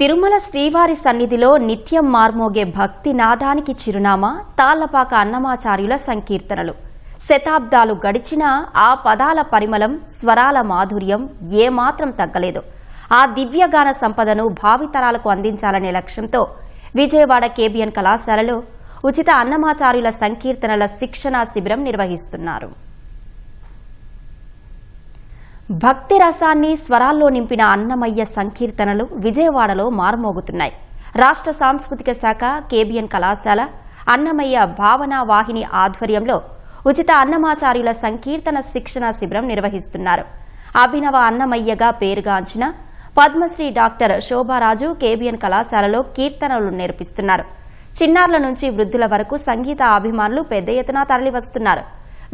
తిరుమల శ్రీవారి సన్నిధిలో నిత్యం మార్మోగే భక్తి నాదానికి చిరునామా తాళ్లపాక అన్నమాచార్యుల సంకీర్తనలు. శతాబ్దాలు గడిచినా ఆ పదాల పరిమళం, స్వరాల మాధుర్యం ఏమాత్రం తగ్గలేదు. ఆ దివ్యగాన సంపదను భావితరాలకు అందించాలనే లక్ష్యంతో విజయవాడ కేబిఎన్ కళాశాలలో ఉచిత అన్నమాచార్యుల సంకీర్తనల శిక్షణా శిబిరం నిర్వహిస్తున్నారు. భక్తి రసాన్ని స్వరాల్లో నింపిన అన్నమయ్య సంకీర్తనలు విజయవాడలో మారుమోగుతున్నాయి. రాష్ట్ర సాంస్కృతిక శాఖ, కేబిఎన్ కళాశాల, అన్నమయ్య భావనా వాహిని ఆధ్వర్యంలో ఉచిత అన్నమాచార్యుల సంకీర్తన శిక్షణా శిబిరం నిర్వహిస్తున్నారు. అభినవ అన్నమయ్యగా పేరుగాంచిన పద్మశ్రీ డాక్టర్ శోభారాజు కేబిఎన్ కళాశాలలో కీర్తనలు నేర్పిస్తున్నారు. చిన్నారుల నుంచి వృద్ధుల వరకు సంగీత అభిమానులు పెద్ద ఎత్తున తరలివస్తున్నారు.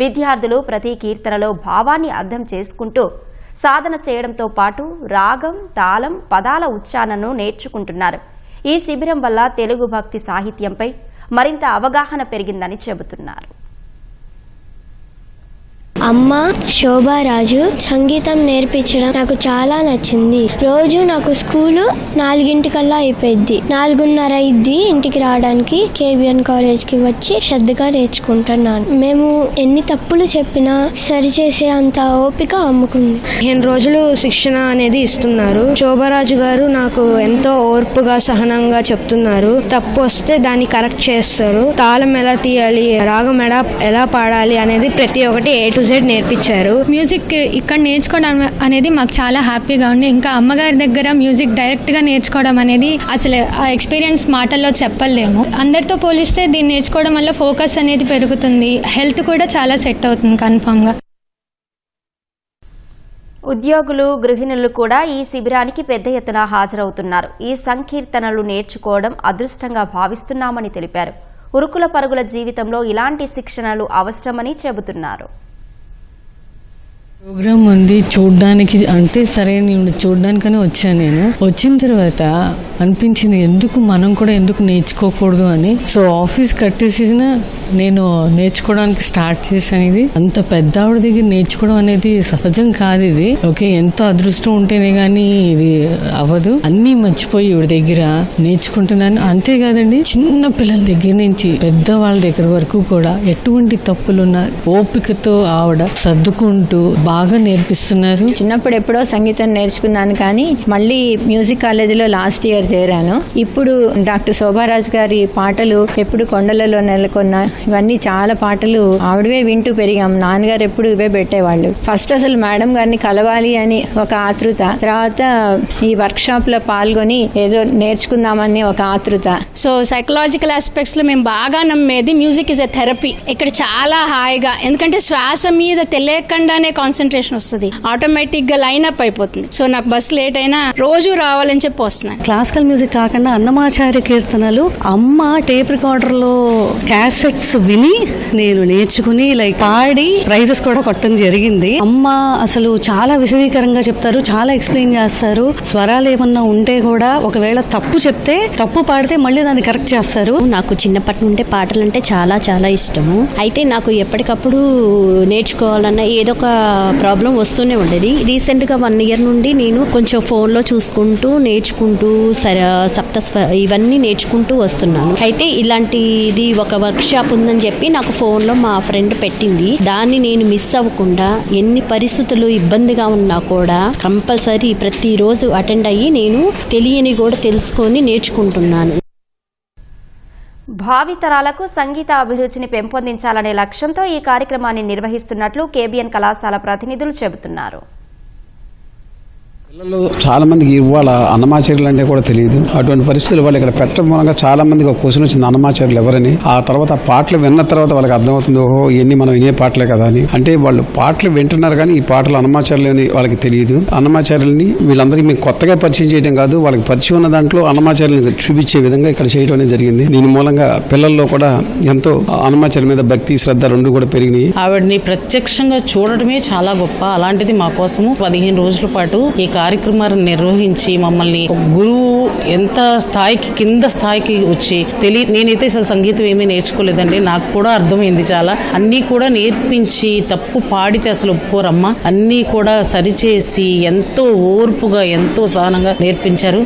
విద్యార్థులు ప్రతి కీర్తనలో భావాన్ని అర్థం చేసుకుంటూ సాధన చేయడంతో పాటు రాగం, తాళం, పదాల ఉచ్చారణను నేర్చుకుంటున్నారు. ఈ శిబిరం వల్ల తెలుగు భక్తి సాహిత్యంపై మరింత అవగాహన పెరిగిందని చెబుతున్నారు. అమ్మ శోభారాజు సంగీతం నేర్పించడం నాకు చాలా నచ్చింది. రోజు నాకు స్కూలు 4 అయిపోయింది. 4:30 అయింది ఇంటికి రావడానికి. కేబిఎన్ కాలేజ్కి వచ్చి శ్రద్ధగా నేర్చుకుంటున్నాను. మేము ఎన్ని తప్పులు చెప్పినా సరిచేసే అంత ఓపిక అమ్ముకుంది. 15 రోజులు శిక్షణ అనేది ఇస్తున్నారు. శోభారాజు గారు నాకు ఎంతో ఓర్పుగా, సహనంగా చెప్తున్నారు. తప్పు వస్తే దాన్ని కరెక్ట్ చేస్తారు. తాళం ఎలా తీయాలి, రాగం ఎలా పాడాలి అనేది ప్రతి ఒక్కటి A to Z నేర్పించారు. మ్యూజిక్ ఇక్కడ నేర్చుకోవడం అనేది మాకు చాలా హ్యాపీగా ఉంది. ఇంకా అమ్మగారి దగ్గర మ్యూజిక్ డైరెక్ట్ గా నేర్చుకోవడం అనేది అసలు ఆ ఎక్స్పీరియన్స్ మాటల్లో చెప్పలేము. అందరితో పోలిస్తే దీన్ని నేర్చుకోవడం వల్ల ఫోకస్ అనేది పెరుగుతుంది. హెల్త్ కూడా చాలా సెట్ అవుతుంది కన్ఫర్మ్ గా. ఉద్యోగులు, గృహిణులు కూడా ఈ శిబిరానికి పెద్ద ఎత్తున హాజరవుతున్నారు. ఈ సంకీర్తనలు నేర్చుకోవడం అదృష్టంగా భావిస్తున్నామని తెలిపారు. ఉరుకుల పరుగుల జీవితంలో ఇలాంటి శిక్షణలు అవసరమని చెబుతున్నారు. ప్రోగ్రామ్ ఉంది చూడడానికి, అంటే సరే నేను చూడడానికనే వచ్చాను. నేను వచ్చిన తర్వాత అనిపించింది ఎందుకు మనం కూడా ఎందుకు నేర్చుకోకూడదు అని. సో ఆఫీస్ కట్టేసిన నేను నేర్చుకోవడానికి స్టార్ట్ చేశాను. ఇది అంత పెద్ద ఆవిడ దగ్గర నేర్చుకోవడం అనేది సహజం కాదు. ఇది ఓకే, ఎంతో అదృష్టం ఉంటేనే గానీ ఇది అవ్వదు. అన్నీ మర్చిపోయి ఇవిడ దగ్గర నేర్చుకుంటున్నాను. అంతేకాదండి, చిన్న పిల్లల దగ్గర నుంచి పెద్ద వాళ్ళ దగ్గర వరకు కూడా ఎటువంటి తప్పులున్నా ఓపికతో ఆవిడ సర్దుకుంటూ బాగా నేర్పిస్తున్నారు. చిన్నప్పుడు ఎప్పుడో సంగీతం నేర్చుకున్నాను, కానీ మళ్ళీ మ్యూజిక్ కాలేజీలో లాస్ట్ ఇయర్ చేరాను. ఇప్పుడు డాక్టర్ శోభారాజ్ గారి పాటలు, ఎప్పుడు కొండలలో నెలకొన్న, ఇవన్నీ చాలా పాటలు ఆవిడవే వింటూ పెరిగాం. నాన్నగారు ఎప్పుడు ఇవే పెట్టేవాళ్ళు. ఫస్ట్ అసలు మేడం గారిని కలవాలి అని ఒక ఆతృత, తర్వాత ఈ వర్క్ షాప్ లో పాల్గొని ఏదో నేర్చుకుందామని ఒక ఆతృత. సో సైకలాజికల్ ఆస్పెక్ట్స్ లో మేము బాగా నమ్మేది మ్యూజిక్ ఇస్ ఎ థెరపీ. ఇక్కడ చాలా హాయిగా, ఎందుకంటే శ్వాస మీద తెలియకుండానే కాన్సన్ట్రేషన్ వస్తుంది, ఆటోమేటిక్ గా లైన్ అప్ అయిపోతుంది. సో నాకు బస్ లేట్ అయినా రోజు రావాలని చెప్పి వస్తున్నాను. క్లాసికల్ మ్యూజిక్ కాకుండా అన్నమాచార్య కీర్తనలు అమ్మ టేప్ రికార్డర్ లో క్యాసెట్స్ విని నేను నేర్చుకుని పాడి ప్రైజెస్ కూడా కొట్టడం జరిగింది. అమ్మ అసలు చాలా విశదీకరంగా చెప్తారు, చాలా ఎక్స్ప్లెయిన్ చేస్తారు. స్వరాలు ఏమన్నా ఉంటే కూడా ఒకవేళ తప్పు చెప్తే, తప్పు పాడితే మళ్ళీ దాన్ని కరెక్ట్ చేస్తారు. నాకు చిన్నప్పటి నుండి పాటలు అంటే చాలా చాలా ఇష్టము. అయితే నాకు ఎప్పటికప్పుడు నేర్చుకోవాలన్న ఏదో ఒక ప్రాబ్లం వస్తూనే ఉండేది. రీసెంట్ గా 1 year నుండి నేను కొంచెం ఫోన్ లో చూసుకుంటూ నేర్చుకుంటూ ఇవన్నీ నేర్చుకుంటూ వస్తున్నాను. అయితే ఇలాంటిది ఒక వర్క్ షాప్ ఉందని చెప్పి నాకు ఫోన్ లో మా ఫ్రెండ్ పెట్టింది. దాన్ని నేను మిస్ అవ్వకుండా ఎన్ని పరిస్థితులు ఇబ్బందిగా ఉన్నా కూడా కంపల్సరీ ప్రతిరోజు అటెండ్ అయ్యి నేను తెలియని కూడా తెలుసుకొని నేర్చుకుంటున్నాను. భావితరాలకు సంగీత అభిరుచిని పెంపొందించాలనే లక్ష్యంతో ఈ కార్యక్రమాన్ని నిర్వహిస్తున్నట్లు కేబిఎన్ కళాశాల ప్రతినిధులు చెబుతున్నారు. పిల్లలు చాలా మందికి ఇవాళ అన్నమాచార్యులు అంటే కూడా తెలియదు. అటువంటి పరిస్థితులు వాళ్ళు ఇక్కడ పెట్టడం మూలంగా చాలా మందికి ఒక క్వశ్చన్ వచ్చింది, అన్నమాచార్యులు ఎవరని. ఆ తర్వాత ఆ పాటలు విన్న తర్వాత వాళ్ళకి అర్థమవుతుంది, ఓహో ఇవన్నీ మనం వినే పాటలే కదా అని. అంటే వాళ్ళు పాటలు వింటున్నారు కానీ ఈ పాటలు అన్నమాచార్యులు అని వాళ్ళకి తెలియదు. అన్నమాచార్యులని వీళ్ళందరికీ మేము కొత్తగా పరిచయం చేయడం కాదు, వాళ్ళకి పరిచయం ఉన్న దాంట్లో అన్నమాచార్యులను చూపించే విధంగా ఇక్కడ చేయడం అనేది జరిగింది. దీని మూలంగా పిల్లల్లో కూడా ఎంతో అన్నమాచార్యుల మీద భక్తి, శ్రద్ధ రెండు కూడా పెరిగినాయి. ఆవిడని ప్రత్యక్షంగా చూడటమే చాలా గొప్ప. అలాంటిది మా కోసము 15 రోజుల పాటు ఈ కార్యక్రమాన్ని నిర్వహించి మమ్మల్ని గురువు ఎంత స్థాయికి, కింద స్థాయికి వచ్చి నేనైతే అసలు సంగీతం ఏమీ నేర్చుకోలేదండి. నాకు కూడా అర్థమైంది చాలా. అన్నీ కూడా నేర్పించి, తప్పు పాడితే అసలు ఒప్పుకోరమ్మా, అన్నీ కూడా సరిచేసి ఎంతో ఓర్పుగా, ఎంతో సహనంగా నేర్పించారు.